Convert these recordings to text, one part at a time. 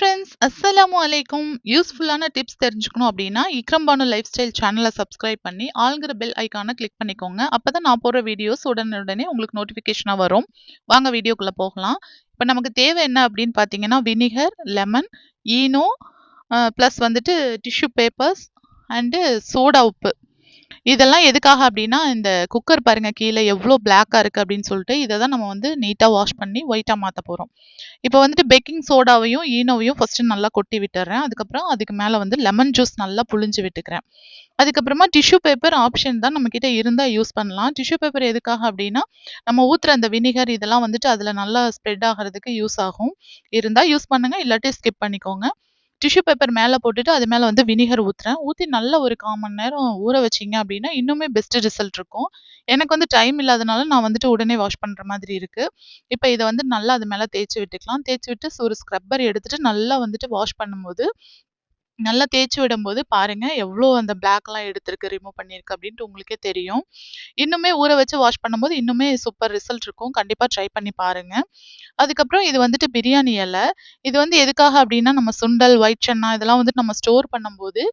Friends, அஸ்ஸலாமு அலைக்கும். யூஸ்ஃபுல்லான டிப்ஸ் தெரிஞ்சுக்கணும் அப்படின்னா இக்ரம் பானு லைஃப் ஸ்டைல் சேனலை சப்ஸ்கிரைப் பண்ணி ஆல்கிற பெல் ஐக்கானை கிளிக் பண்ணிக்கோங்க. அப்பதான் நான் போடுற வீடியோஸ் உடனுடனே உங்களுக்கு நோட்டிஃபிகேஷனாக வரும். வாங்க வீடியோக்குள்ளே போகலாம். இப்போ நமக்கு தேவை என்ன அப்படின்னு பார்த்தீங்கன்னா வினிகர், லெமன், ஈனோ, ப்ளஸ் வந்துட்டு டிஷ்யூ பேப்பர்ஸ் அண்டு சோடா உப்பு. இதெல்லாம் எதுக்காக அப்படின்னா, இந்த குக்கர் பாருங்க கீழே எவ்வளோ பிளாக்கா இருக்கு அப்படின்னு சொல்லிட்டு, இதை தான் நம்ம வந்து நீட்டா வாஷ் பண்ணி ஒயிட்டா மாத்த போறோம். இப்போ வந்துட்டு பேக்கிங் சோடாவையும், ஈனோவையும் ஃபர்ஸ்ட்டு நல்லா கொட்டி விட்டுர்றேன். அதுக்கப்புறம் அதுக்கு மேல வந்து லெமன் ஜூஸ் நல்லா புழிஞ்சு விட்டுக்கிறேன். அதுக்கப்புறமா டிஷ்யூ பேப்பர் ஆப்ஷன் தான், நம்மகிட்ட இருந்தா யூஸ் பண்ணலாம். டிஷ்யூ பேப்பர் எதுக்காக அப்படின்னா, நம்ம ஊத்துற அந்த வினிகர் இதெல்லாம் வந்துட்டு அதில நல்லா ஸ்ப்ரெட் ஆகுறதுக்கு யூஸ் ஆகும். இருந்தா யூஸ் பண்ணுங்க, இல்லாட்டி ஸ்கிப் பண்ணிக்கோங்க. டிஷ்யூ பேப்பர் மேல போட்டுட்டு, அது மேல வந்து வினிகர் ஊத்துறேன். ஊத்தி நல்லா ஒரு 1/4 மணி நேரம் ஊற வச்சீங்க அப்டின்னா, இன்னுமே பெஸ்ட் ரிசல்ட் இருக்கும். எனக்கு வந்து டைம் இல்லாதனால நான் வந்துட்டு உடனே வாஷ் பண்ற மாதிரி இருக்கு. இப்ப இத வந்து நல்லா அது மேல தேய்ச்சு விட்டுக்கலாம். தேய்ச்சு விட்டு ஒரு ஸ்க்ரப்பர் எடுத்துட்டு நல்லா வந்துட்டு வாஷ் பண்ணும்போது, நல்லா தேய்ச்சு விடும்போது பாருங்க, எவ்ளோ அந்த பிளாக்லாம் எடுத்திருக்கு, ரிமூவ் பண்ணியிருக்கு அப்டின்ட்டு உங்களுக்கே தெரியும். இன்னுமே ஊற வச்சு வாஷ் பண்ணும்போது, இன்னுமே சூப்பர் ரிசல்ட் இருக்கும். கண்டிப்பா ட்ரை பண்ணி பாருங்க. அதுக்கப்புறம் இது வந்துட்டு பிரியாணி இல. இது வந்து எதுக்காக அப்டின்னா, நம்ம சுண்டல், ஒயிட் சன்னா இதெல்லாம் வந்துட்டு நம்ம ஸ்டோர் பண்ணும்போது,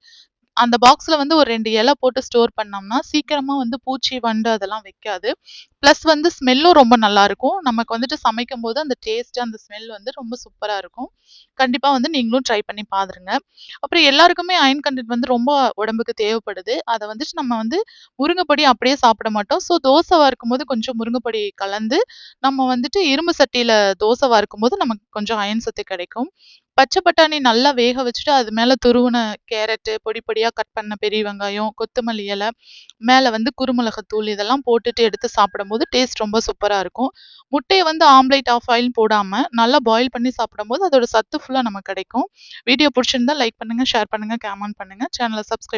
அந்த பாக்ஸ்ல வந்து ஒரு 2 இல போட்டு ஸ்டோர் பண்ணோம்னா, சீக்கிரமா வந்து பூச்சி, வண்டு அதெல்லாம் வைக்காது. ப்ளஸ் வந்து ஸ்மெல்லும் ரொம்ப நல்லாருக்கும். நமக்கு வந்துட்டு சமைக்கும்போது அந்த டேஸ்ட், அந்த ஸ்மெல் வந்து ரொம்ப சூப்பரா இருக்கும். கண்டிப்பா வந்து நீங்களும் ட்ரை பண்ணி பாருங்க. அப்புறம் எல்லாருக்குமே அயர்ன் கன்டென்ட் வந்து ரொம்ப உடம்புக்கு தேவைப்படுது. அத வந்துட்டு நம்ம வந்து முருங்க பொடி அப்படியே சாப்பிட மாட்டோம். ஸோ தோசை வார்க்கும்போது கொஞ்சம் முருங்க பொடி கலந்து, நம்ம வந்துட்டு இரும்பு சட்டியில தோசை வார்க்கும்போது நமக்கு கொஞ்சம் அயர்ன் சத்து கிடைக்கும். பச்சை பட்டாணி நல்லா வேக வச்சுட்டு, அது மேல துருவுன கேரட்டு, பொடி பொடியா கட் பண்ண பெரிய வெங்காயம், கொத்தமல்லி இல, மேல வந்து குருமிளகுத்தூள் இதெல்லாம் போட்டுட்டு எடுத்து சாப்பிடும்போது டேஸ்ட் ரொம்ப சூப்பரா இருக்கும். முட்டைய வந்து ஆம்லேட், ஆஃப் ஆயில் போடாம நல்லா பாயில் பண்ணி சாப்பிடும்போது அதோட சத்து ஃபுல்லா நமக்கு கிடைக்கும். வீடியோ புடிச்சிருந்தா லைக் பண்ணுங்க, ஷேர் பண்ணுங்க, கமெண்ட் பண்ணுங்க. சேனல சப்ஸ்கிரைப்